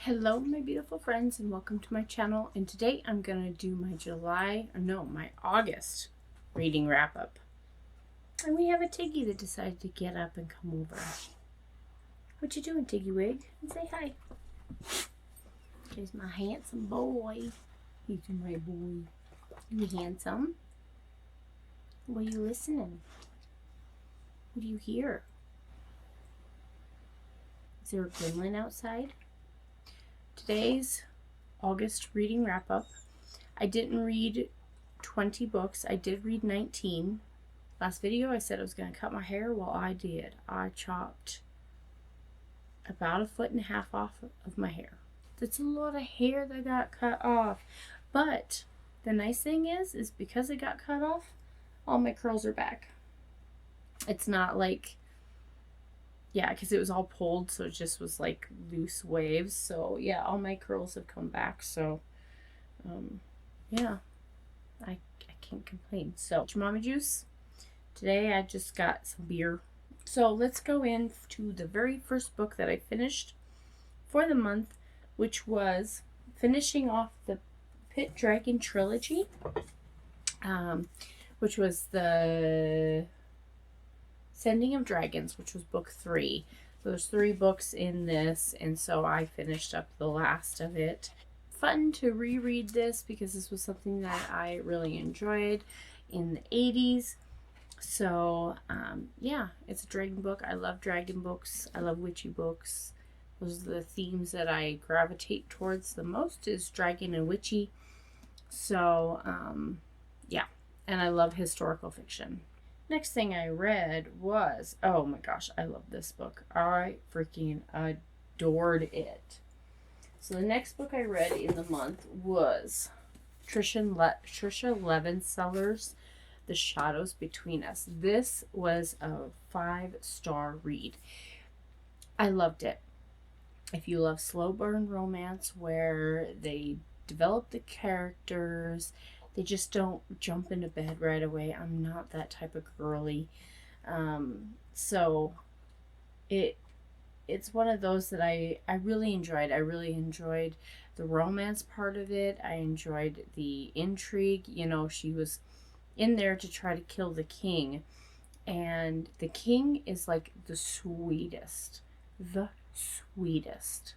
Hello my beautiful friends and welcome to my channel, and today I'm going to do my August reading wrap up. And we have a Tiggy that decided to get up and come over. What you doing, Tiggy Wig? And say hi. Here's my handsome boy. He's my boy. You handsome? What are you listening? What do you hear? Is there a gremlin outside? Today's August reading wrap up. I didn't read 20 books. I did read 19. Last video I said I was going to cut my hair. Well, I did. I chopped about 1.5 feet off of my hair. That's a lot of hair that got cut off. But the nice thing is because it got cut off, all my curls are back. It's not like, yeah, because it was all pulled, so it just was like loose waves. So yeah, all my curls have come back. So yeah, I can't complain. So Mama Juice. Today I just got some beer. So let's go into the very first book that I finished for the month, which was finishing off the Pit Dragon trilogy, which was the Sending of Dragons, which was book 3. There's 3 books in this, and so I finished up the last of it. Fun to reread this because this was something that I really enjoyed in the 80s. So yeah, it's a dragon book. I love dragon books. I love witchy books. Those are the themes that I gravitate towards the most, is dragon and witchy. So yeah, and I love historical fiction. Next thing I read was, oh my gosh, I love this book. I freaking adored it. So the next book I read in the month was Tricia Levenseller's The Shadows Between Us. This was a 5-star read. I loved it. If you love slow burn romance where they develop the characters, they just don't jump into bed right away. I'm not that type of girly. So it's one of those that I really enjoyed. I really enjoyed the romance part of it. I enjoyed the intrigue. You know, she was in there to try to kill the king. And the king is like the sweetest. The sweetest.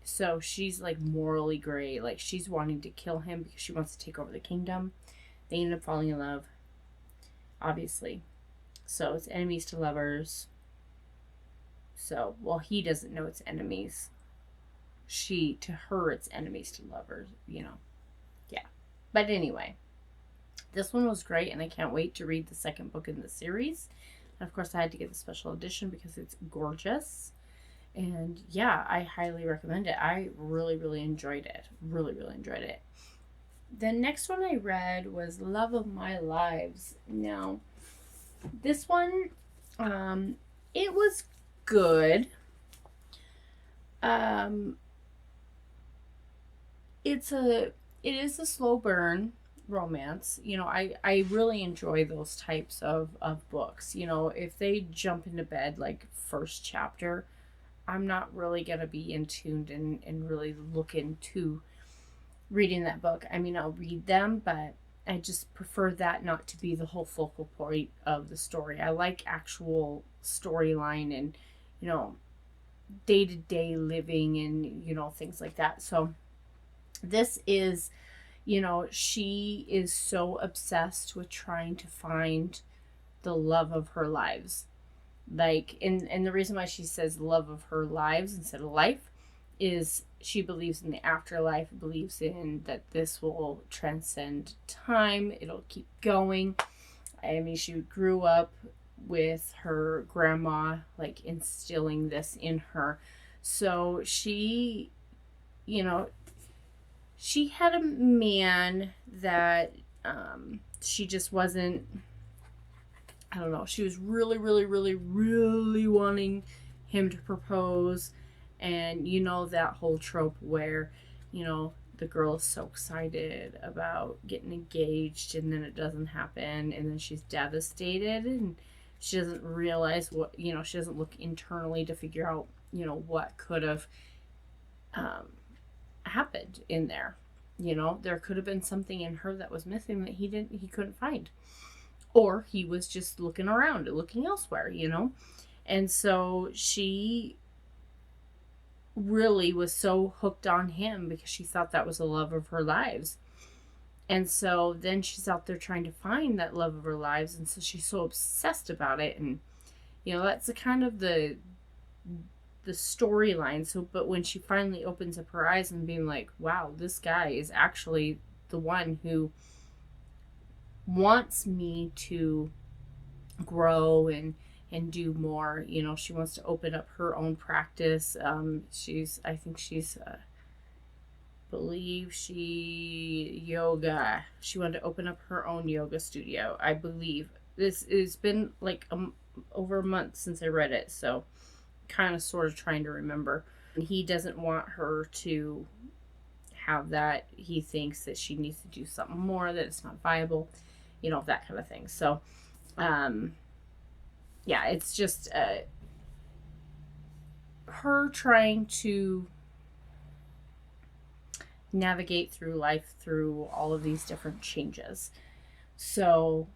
So she's like morally gray. Like, she's wanting to kill him because she wants to take over the kingdom. They end up falling in love, obviously. So it's enemies to lovers. So, well, he doesn't know it's enemies. To her, it's enemies to lovers, you know. Yeah. But anyway, this one was great, and I can't wait to read the second book in the series. And of course, I had to get the special edition because it's gorgeous. And yeah, I highly recommend it. I really, really enjoyed it. Really, really enjoyed it. The next one I read was Love of My Lives. Now, this one, it was good. It is a slow burn romance. You know, I really enjoy those types of books. You know, if they jump into bed like first chapter, I'm not really going to be in tuned and really look into reading that book. I mean, I'll read them, but I just prefer that not to be the whole focal point of the story. I like actual storyline and, you know, day-to-day living and, you know, things like that. So this is, you know, she is so obsessed with trying to find the love of her lives. Like, and the reason why she says love of her lives instead of life is she believes in the afterlife, believes in that this will transcend time, it'll keep going. I mean, she grew up with her grandma, like, instilling this in her. So she, you know, she had a man that she just wasn't, I don't know. She was really, really, really, really wanting him to propose. And you know that whole trope where, you know, the girl is so excited about getting engaged and then it doesn't happen. And then she's devastated and she doesn't realize what, you know, she doesn't look internally to figure out, you know, what could have um, happened in there. You know, there could have been something in her that was missing that he couldn't find. Or he was just looking around, looking elsewhere, you know? And so she really was so hooked on him because she thought that was the love of her lives. And so then she's out there trying to find that love of her lives, and so she's so obsessed about it. And you know, that's the kind of the storyline. So but when she finally opens up her eyes and being like, wow, this guy is actually the one who wants me to grow and do more. You know, she wants to open up her own practice. I think she's believe she wanted to open up her own yoga studio, I believe. This has been like over a month since I read it, so kind of sort of trying to remember. And he doesn't want her to have that. He thinks that she needs to do something more, that it's not viable, you know, that kind of thing. So yeah, it's just her trying to navigate through life through all of these different changes. So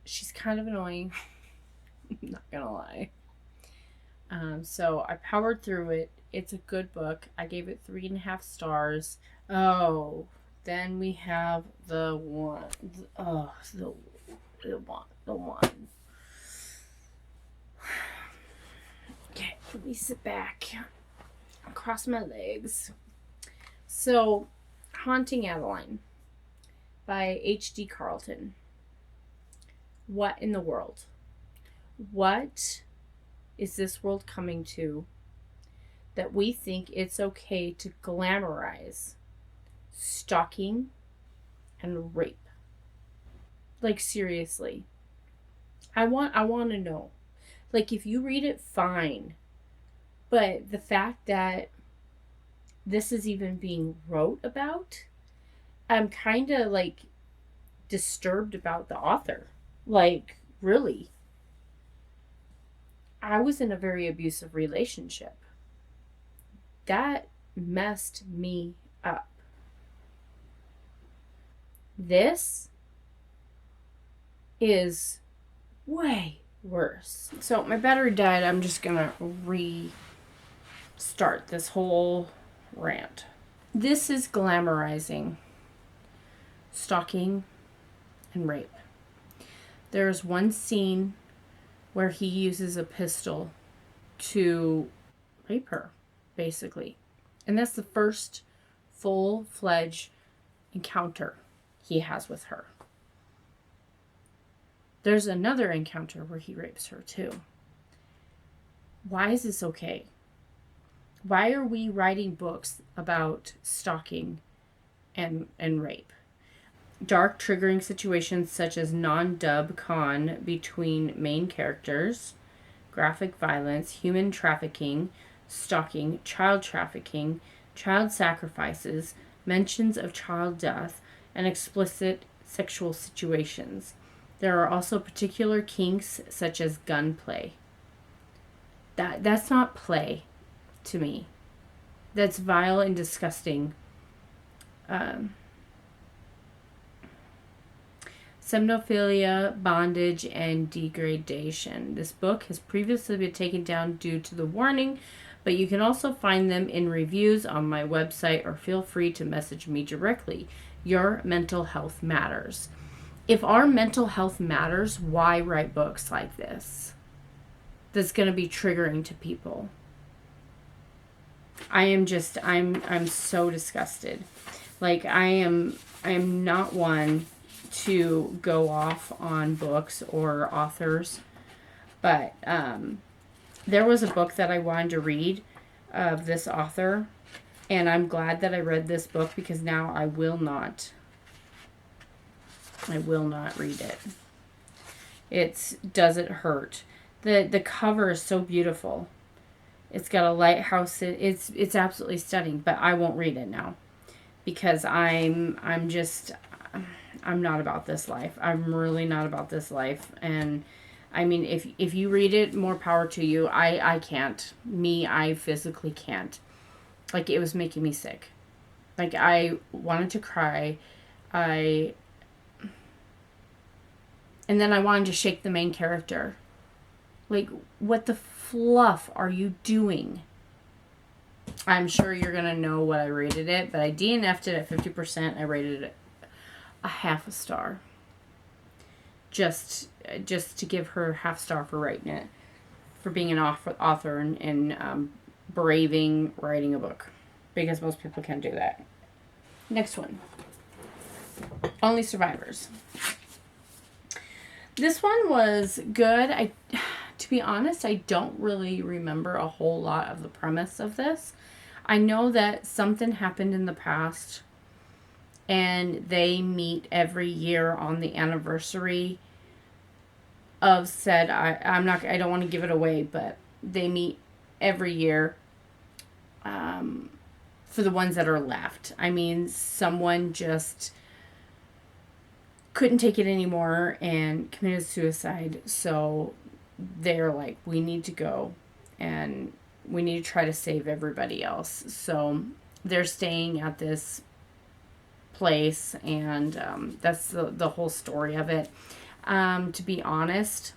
she's kind of annoying. I'm not gonna lie. So I powered through it. It's a good book. I gave it 3.5 stars. Oh, then we have the one. Oh, the one. Okay, let me sit back, cross my legs. So, Haunting Adeline by H.D. Carlton. What in the world? What is this world coming to that we think it's okay to glamorize stalking and rape? Like, seriously. I want to know. Like, if you read it, fine. But the fact that this is even being wrote about, I'm kind of like disturbed about the author. Like, really. I was in a very abusive relationship. That messed me up. This is way worse. So my battery died. I'm just gonna restart this whole rant. This is glamorizing stalking and rape. There's one scene where he uses a pistol to rape her, basically. And that's the first full-fledged encounter he has with her. There's another encounter where he rapes her too. Why is this okay? Why are we writing books about stalking and rape? Dark triggering situations such as non-dub con between main characters, graphic violence, human trafficking, stalking, child trafficking, child sacrifices, mentions of child death, and explicit sexual situations. There are also particular kinks such as gunplay. That's not play to me. That's vile and disgusting. Semnophilia, bondage, and degradation. This book has previously been taken down due to the warning, but you can also find them in reviews on my website or feel free to message me directly. Your mental health matters. If our mental health matters, why write books like this? That's going to be triggering to people. I'm so disgusted. Like, I am not one to go off on books or authors, but there was a book that I wanted to read of this author, and I'm glad that I read this book because now I will not read it. Does it hurt? The cover is so beautiful. It's got a lighthouse. It's absolutely stunning, but I won't read it now because I'm not about this life. I'm really not about this life, and I mean, if you read it, more power to you. I can't. Me, I physically can't. Like, it was making me sick. Like, I wanted to cry. I and then I wanted to shake the main character. Like, what the fluff are you doing? I'm sure you're gonna know what I rated it, but I DNF'd it at 50%. I rated it a half a star. Just to give her half star for writing it, for being an author and braving writing a book, because most people can't do that. Next one, Only Survivors. This one was good. To be honest, I don't really remember a whole lot of the premise of this. I know that something happened in the past, and they meet every year on the anniversary of said. I don't want to give it away, but they meet every year. For the ones that are left, I mean, someone just couldn't take it anymore and committed suicide. So they're like, we need to go and we need to try to save everybody else. So they're staying at this place, and that's the whole story of it. To be honest,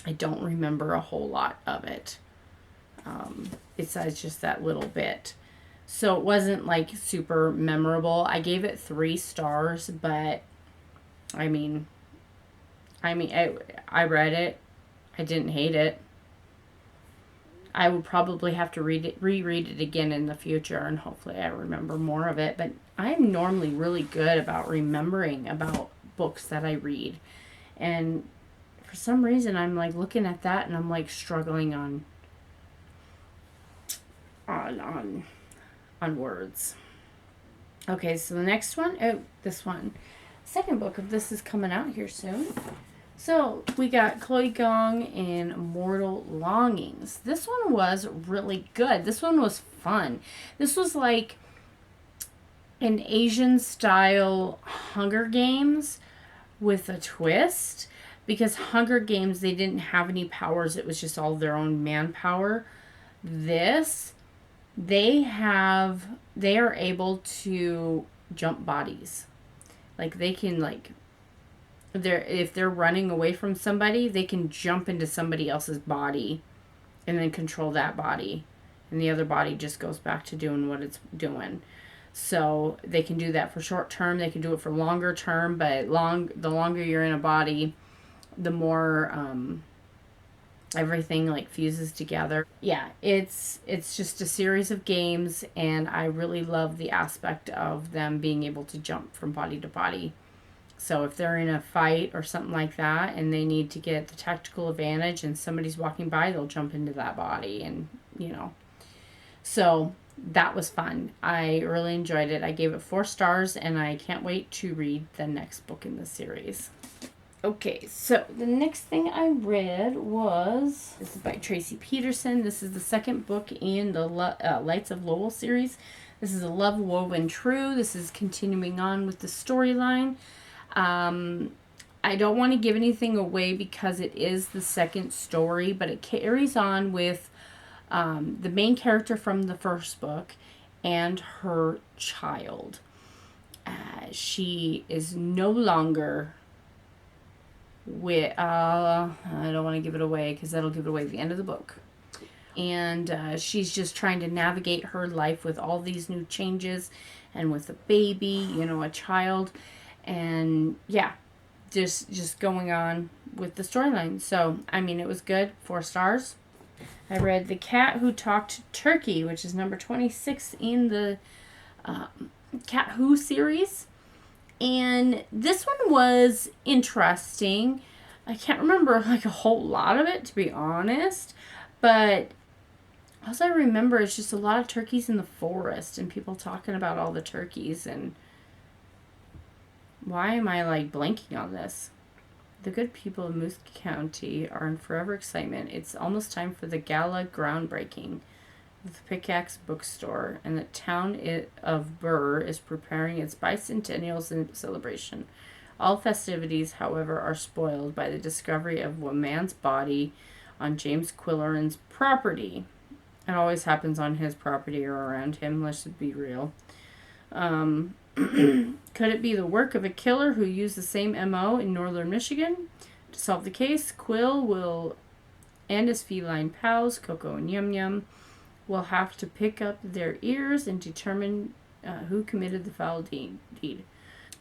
I don't remember a whole lot of it, besides just that little bit. So it wasn't like super memorable. I gave it 3 stars, but I mean, I read it. I didn't hate it. I would probably have to reread it again in the future, and hopefully I remember more of it. But I'm normally really good about remembering about books that I read, and for some reason I'm like looking at that and I'm like struggling on words. Okay, so the next one, this one, second book of this is coming out here soon. So we got Chloe Gong in Mortal Longings. This one was really good. This one was fun. This was like an Asian style Hunger Games with a twist, because Hunger Games, they didn't have any powers. It was just all their own manpower. This, they are able to jump bodies. Like, they can, like, if they're running away from somebody, they can jump into somebody else's body and then control that body, and the other body just goes back to doing what it's doing. So they can do that for short term. They can do it for longer term, but the longer you're in a body, the more everything like fuses together. Yeah, it's just a series of games, and I really love the aspect of them being able to jump from body to body. So if they're in a fight or something like that and they need to get the tactical advantage and somebody's walking by, they'll jump into that body, and so that was fun. I really enjoyed it. I gave it 4 stars, and I can't wait to read the next book in the series. Okay, so the next thing I read this is by Tracy Peterson. This is the second book in the Lights of Lowell series. This is A Love Woven True. This is continuing on with the storyline. I don't want to give anything away because it is the second story, but it carries on with the main character from the first book and her child. She is no longer with, I don't want to give it away because that'll give it away at the end of the book. And she's just trying to navigate her life with all these new changes and with a baby, a child. And yeah, just going on with the storyline. So, I mean, it was good. 4 stars. I read The Cat Who Talked Turkey, which is number 26 in the Cat Who series. And this one was interesting. I can't remember like a whole lot of it, to be honest. But all I remember is just a lot of turkeys in the forest and people talking about all the turkeys. And why am I like blanking on this? The good people of Moose County are in forever excitement. It's almost time for the gala groundbreaking of the Pickaxe Bookstore, and the town of Burr is preparing its bicentennial celebration. All festivities, however, are spoiled by the discovery of a man's body on James Quilleran's property. It always happens on his property or around him, let's be real. Could it be the work of a killer who used the same MO in northern Michigan? To solve the case, Quill will and his feline pals, Coco and Yum Yum, will have to pick up their ears and determine who committed the foul deed.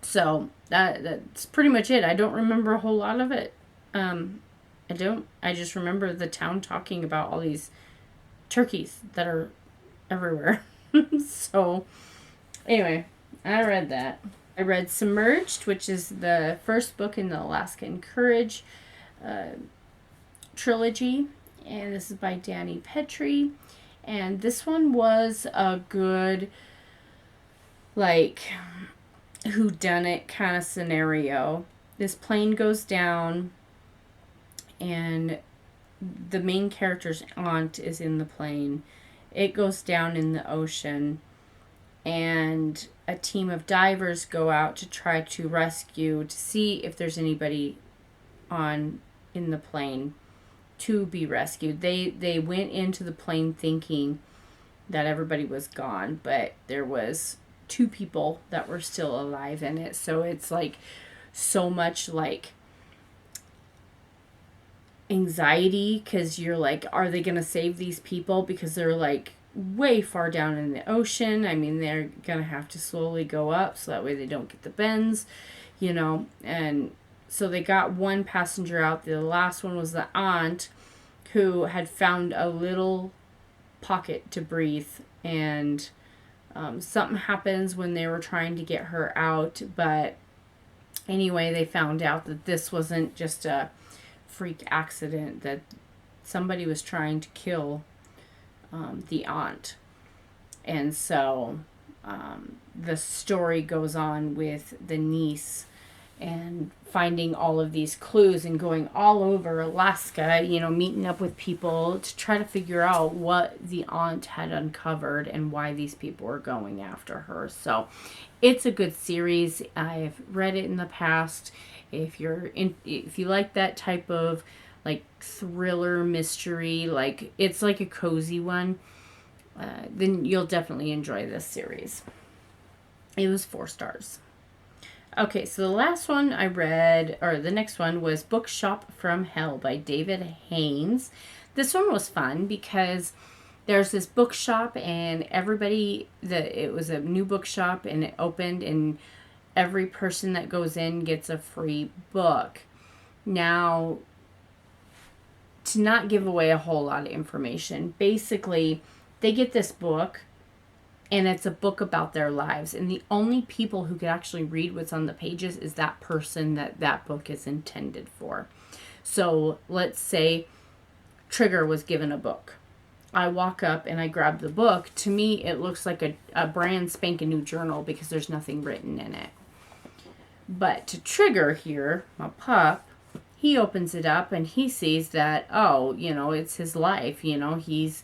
So that's pretty much it. I don't remember a whole lot of it. I don't. I just remember the town talking about all these turkeys that are everywhere. So anyway, I read that. I read Submerged, which is the first book in the Alaskan Courage trilogy, and this is by Danny Petrie. And this one was a good, like, whodunit kind of scenario. This plane goes down, and the main character's aunt is in the plane. It goes down in the ocean, and a team of divers go out to try to rescue, to see if there's anybody in the plane to be rescued. They went into the plane thinking that everybody was gone, but there was 2 people that were still alive in it. So it's like so much like anxiety, because you're like, are they gonna save these people, because they're like way far down in the ocean. I mean, they're gonna have to slowly go up so that way they don't get the bends, and so they got one passenger out. The last one was the aunt, who had found a little pocket to breathe, and something happens when they were trying to get her out. But anyway, they found out that this wasn't just a freak accident, that somebody was trying to kill the aunt. And so the story goes on with the niece and finding all of these clues and going all over Alaska, meeting up with people to try to figure out what the aunt had uncovered and why these people were going after her. So it's a good series. I've read it in the past. If you like that type of like thriller mystery, like it's like a cozy one, then you'll definitely enjoy this series. It was 4 stars. Okay, so the last one I read, or the next one, was Bookshop from Hell by David Haynes. This one was fun because there's this bookshop, and it was a new bookshop, and it opened, and every person that goes in gets a free book. Now, to not give away a whole lot of information, basically, they get this book, and it's a book about their lives. And the only people who could actually read what's on the pages is that person that book is intended for. So let's say Trigger was given a book. I walk up and I grab the book. To me, it looks like a brand spanking new journal because there's nothing written in it. But to Trigger here, my pup, he opens it up and he sees that, it's his life. He's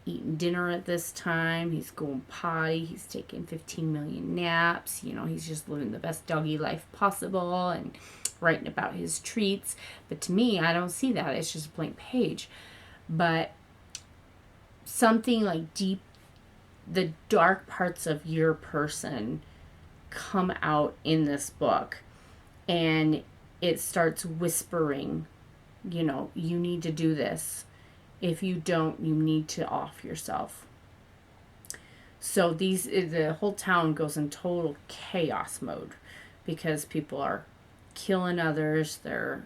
eating dinner at this time, he's going potty, he's taking 15 million naps, he's just living the best doggy life possible and writing about his treats. But to me, I don't see that. It's just a blank page. But something like the dark parts of your person come out in this book, and it starts whispering, you need to do this. If you don't, you need to off yourself. So the whole town goes in total chaos mode because people are killing others. They're,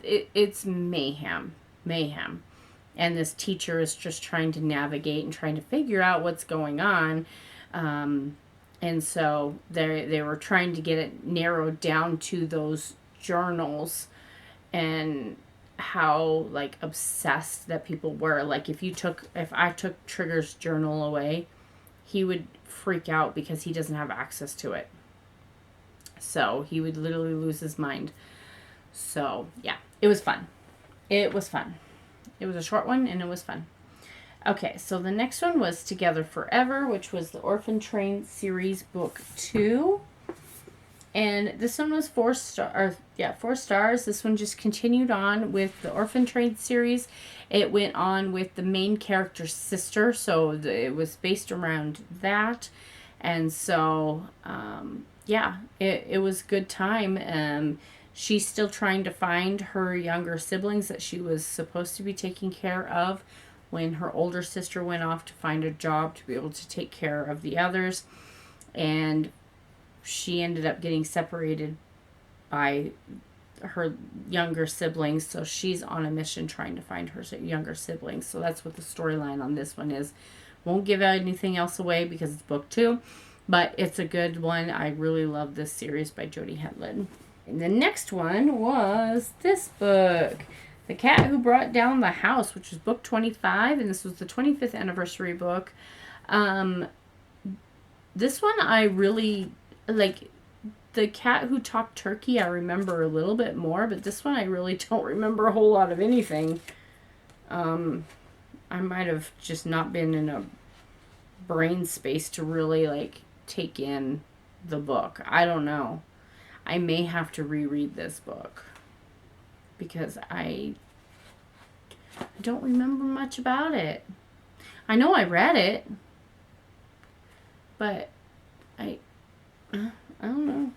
it's mayhem. And this teacher is just trying to navigate and trying to figure out what's going on. And so they were trying to get it narrowed down to those journals and how like obsessed that people were. Like if I took Trigger's journal away, he would freak out because he doesn't have access to it. So he would literally lose his mind. So yeah, it was fun. It was a short one and it was fun. Okay, so the next one was Together Forever, which was the Orphan Train series book 2. And this one was 4 stars. This one just continued on with the Orphan Train series. It went on with the main character's sister, so it was based around that. And so, yeah, it was a good time. She's still trying to find her younger siblings that she was supposed to be taking care of when her older sister went off to find a job to be able to take care of the others. And she ended up getting separated by her younger siblings, so she's on a mission trying to find her younger siblings. So that's what the storyline on this one is. Won't give anything else away because it's book 2, but it's a good one. I really love this series by Jody Hetland. And the next one was this book, The Cat Who Brought Down the House, which was book 25, and this was the 25th anniversary book. This one I really like. The Cat Who Talked Turkey I remember a little bit more, but this one I really don't remember a whole lot of anything. I might have just not been in a brain space to really like take in the book. I don't know. I may have to reread this book because I don't remember much about it. I know I read it, but I don't know.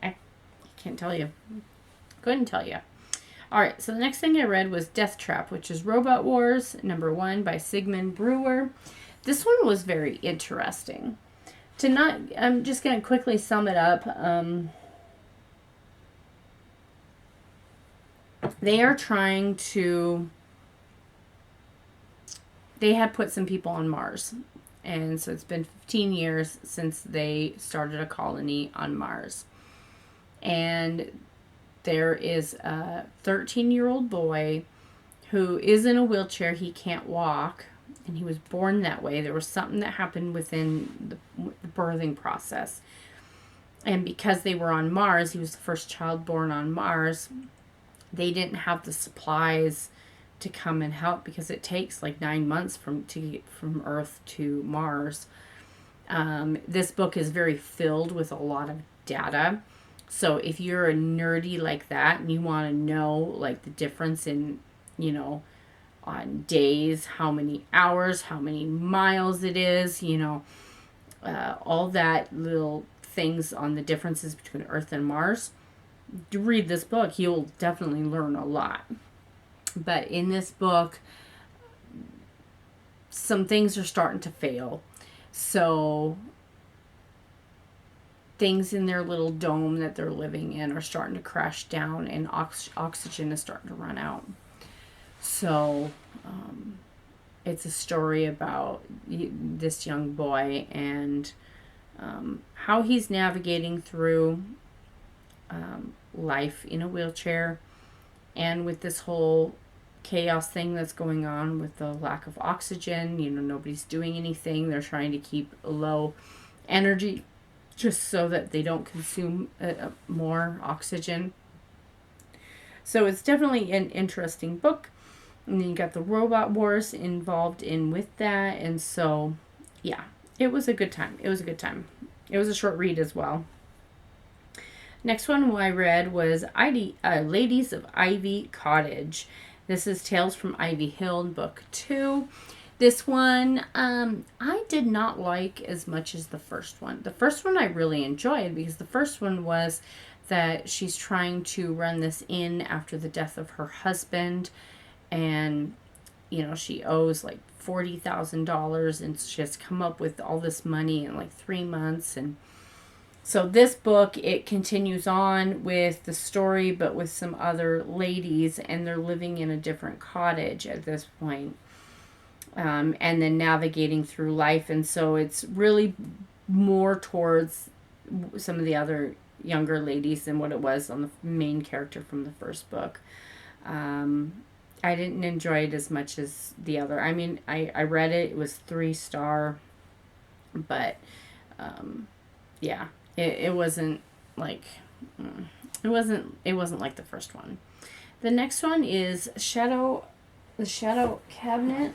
I can't tell you. Couldn't tell you. All right, so the next thing I read was Death Trap, which is Robot Wars, #1 by Sigmund Brewer. This one was very interesting. I'm just going to quickly sum it up. They are trying to... They had put some people on Mars. And so it's been 15 years since they started a colony on Mars. And there is a 13-year-old boy who is in a wheelchair. He can't walk, and he was born that way. There was something that happened within the birthing process. And because they were on Mars, he was the first child born on Mars, they didn't have the supplies to come and help because it takes like 9 months to get from Earth to Mars. This book is very filled with a lot of data. So if you're a nerdy like that and you want to know like the difference in, on days, how many hours, how many miles it is, all that little things on the differences between Earth and Mars, read this book. You'll definitely learn a lot. But in this book, some things are starting to fail. So things in their little dome that they're living in are starting to crash down, and oxygen is starting to run out. So it's a story about this young boy and how he's navigating through life in a wheelchair, and with this whole chaos thing that's going on with the lack of oxygen. Nobody's doing anything. They're trying to keep a low energy just so that they don't consume more oxygen. So it's definitely an interesting book. And then you got the Robot Wars involved in with that. And so, yeah, it was a good time. It was a short read as well. Next one I read was Ladies of Ivy Cottage. This is Tales from Ivy Hill, book 2. This one I did not like as much as the first one. The first one I really enjoyed because the first one was that she's trying to run this inn after the death of her husband. And, she owes like $40,000 and she has come up with all this money in like 3 months. And so this book, it continues on with the story, but with some other ladies, and they're living in a different cottage at this point, and then navigating through life. And so it's really more towards some of the other younger ladies than what it was on the main character from the first book. I didn't enjoy it as much as the other. I mean, I read it. It was 3-star, but yeah. It wasn't like it wasn't like the first one. The next one is The Shadow Cabinet.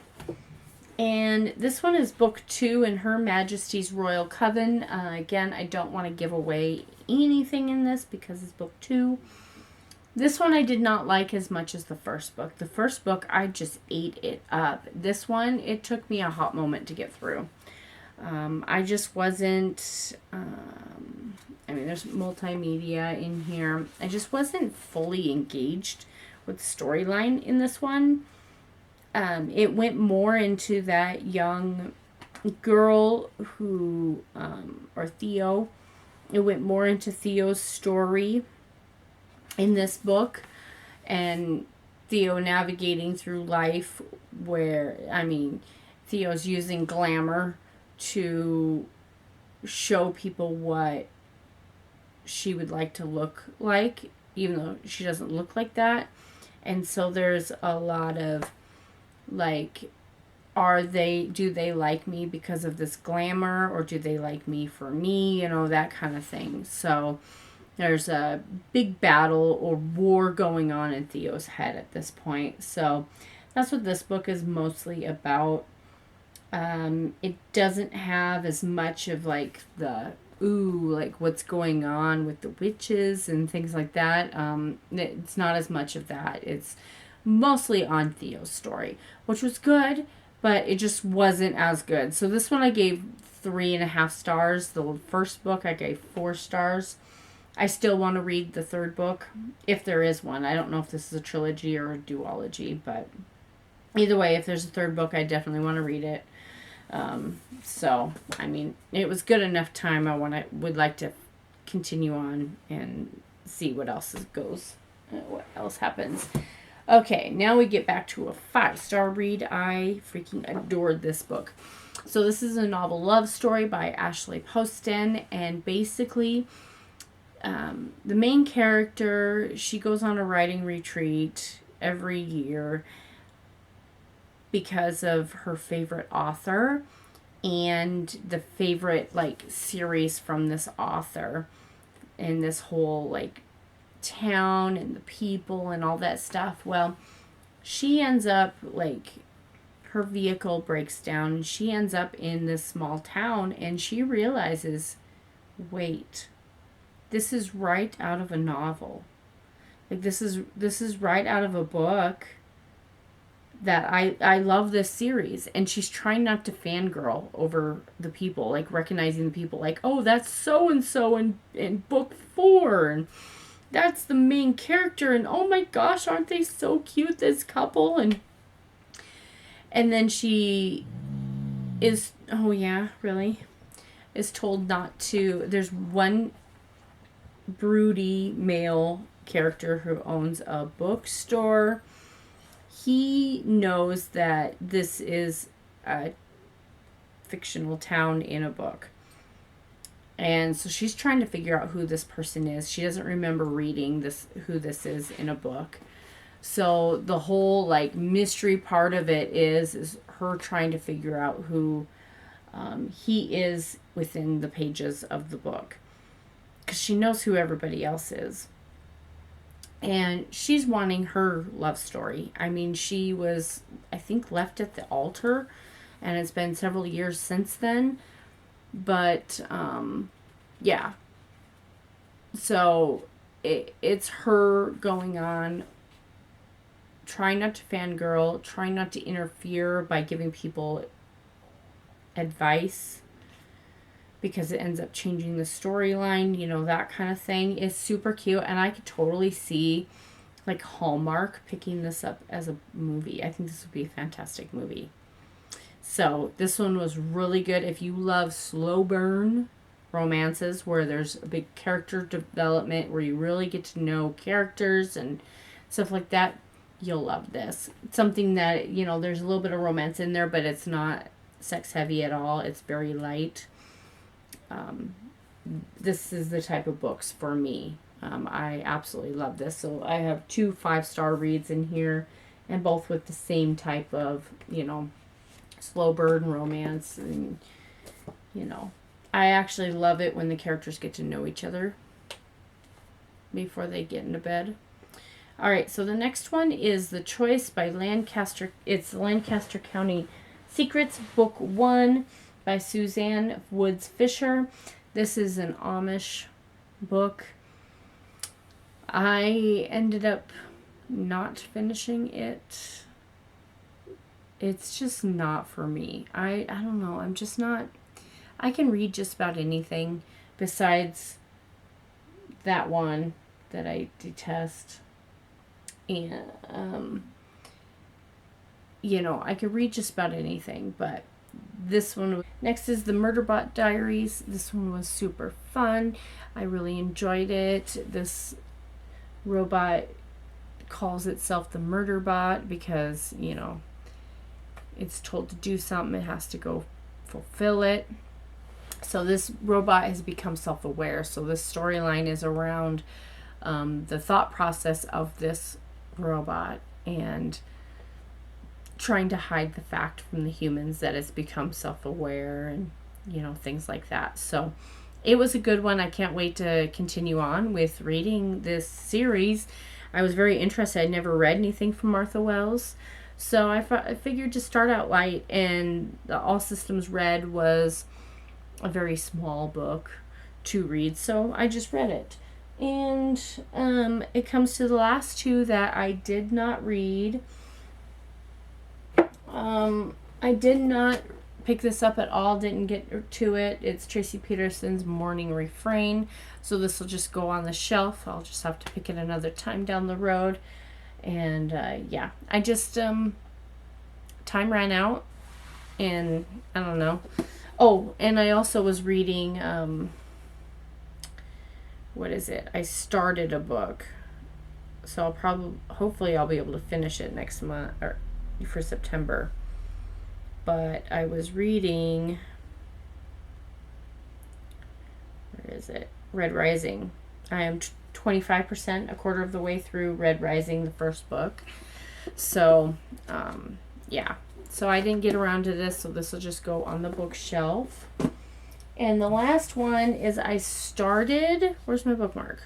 And this one is book 2 in Her Majesty's Royal Coven. Again, I don't want to give away anything in this because it's book 2. This one I did not like as much as the first book. The first book, I just ate it up. This one, it took me a hot moment to get through. I just wasn't, there's multimedia in here. I just wasn't fully engaged with the storyline in this one. It went more into that young girl who, or Theo. It went more into Theo's story in this book, and Theo navigating through life where, Theo's using glamour to show people what she would like to look like, even though she doesn't look like that. And so there's a lot of like, do they like me because of this glamour, or do they like me for me, that kind of thing. So there's a big battle or war going on in Theo's head at this point. So that's what this book is mostly about. It doesn't have as much of like the what's going on with the witches and things like that. It's not as much of that. It's mostly on Theo's story, which was good, but it just wasn't as good. So this one I gave 3.5 stars. The first book I gave 4 stars. I still want to read the third book, if there is one. I don't know if this is a trilogy or a duology, but either way, if there's a third book, I definitely want to read it. It was good enough time. Would like to continue on and see what else what else happens. Okay, now we get back to a 5-star read. I freaking adored this book. So this is a novel love story by Ashley Poston, and basically, the main character, she goes on a writing retreat every year because of her favorite author and the favorite series from this author, and this whole town and the people and all that stuff. Well, she ends up her vehicle breaks down and she ends up in this small town, and she realizes, wait, this is right out of a novel. This is right out of a book that I love this series. And she's trying not to fangirl over the people, recognizing the people, oh, that's so and so in book 4, and that's the main character, and oh my gosh, aren't they so cute, this couple? And then she is, oh yeah, really, is told not to. There's one broody male character who owns a bookstore. He knows that this is a fictional town in a book. And so she's trying to figure out who this person is. She doesn't remember reading who this is in a book. So the whole mystery part of it is her trying to figure out who he is within the pages of the book, because she knows who everybody else is. And she's wanting her love story. She was, I think, left at the altar, and it's been several years since then. But, yeah. So, it's her going on, trying not to fangirl, trying not to interfere by giving people advice, because it ends up changing the storyline, that kind of thing. Is super cute, and I could totally see Hallmark picking this up as a movie. I think this would be a fantastic movie. So this one was really good. If you love slow burn romances where there's a big character development, where you really get to know characters and stuff like that, you'll love this. It's something that, there's a little bit of romance in there, but it's not sex heavy at all. It's very light. This is the type of books for me. I absolutely love this. So I have 2 5-star reads in here, and both with the same type of, slow burn romance. And, I actually love it when the characters get to know each other before they get into bed. All right, so the next one is The Choice by Lancaster. It's Lancaster County Secrets, Book 1 by Suzanne Woods Fisher. This is an Amish book. I ended up not finishing it. It's just not for me. I don't know. I'm just not. I can read just about anything besides that one that I detest. And, you know, I could read just about anything, but this one. Next is the Murderbot Diaries. This one was super fun. I really enjoyed it. This robot calls itself the Murderbot because, you know, it's told to do something, it has to go fulfill it. So this robot has become self-aware. So this storyline is around the thought process of this robot and trying to hide the fact from the humans that it's become self-aware and, you know, things like that. So it was a good one. I can't wait to continue on with reading this series. I was very interested. I never read anything from Martha Wells. So I figured to start out light, and the All Systems Red was a very small book to read, so I just read it. And it comes to the last two that I did not read. I did not pick this up at all, didn't get to it. It's Tracy Peterson's Morning Refrain, so this will just go on the shelf. I'll just have to pick it another time down the road. And yeah, I just time ran out, and I don't know. Oh, and I also was reading what is it? I started a book, so hopefully I'll be able to finish it next month or for September. But I was reading, where is it? Red Rising. I am 25%, a quarter of the way through Red Rising, the first book. So, yeah. So I didn't get around to this, so this will just go on the bookshelf. And the last one is I started... Where's my bookmark?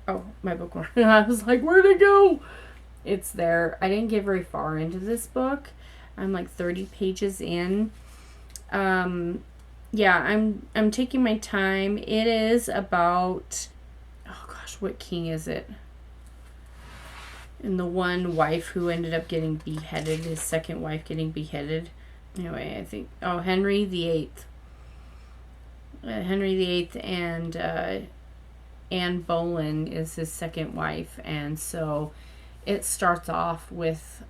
Oh, my bookmark. I was like, where'd it go? It's there. I didn't get very far into this book. I'm like 30 pages in. Yeah, I'm taking my time. It is about, oh gosh, what king is it? And the one wife who ended up getting beheaded, his second wife getting beheaded. Anyway, I think, oh, Henry VIII. Henry VIII and Anne Boleyn is his second wife, and so it starts off with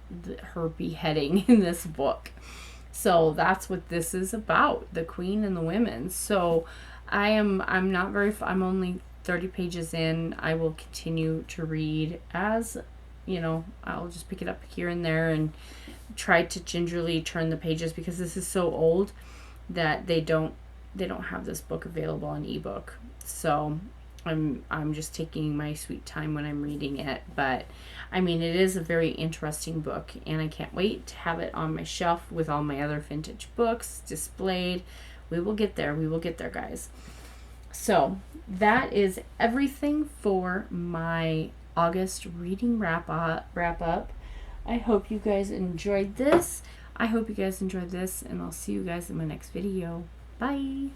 her beheading in this book. So that's what this is about, the queen and the women. So I'm only 30 pages in. I will continue to read as, you know, I'll just pick it up here and there and try to gingerly turn the pages, because this is so old that they don't have this book available on ebook. So I'm just taking my sweet time when I'm reading it. But I mean, it is a very interesting book, and I can't wait to have it on my shelf with all my other vintage books displayed. We will get there. We will get there, guys. So that is everything for my August reading wrap up. I hope you guys enjoyed this. And I'll see you guys in my next video. Bye.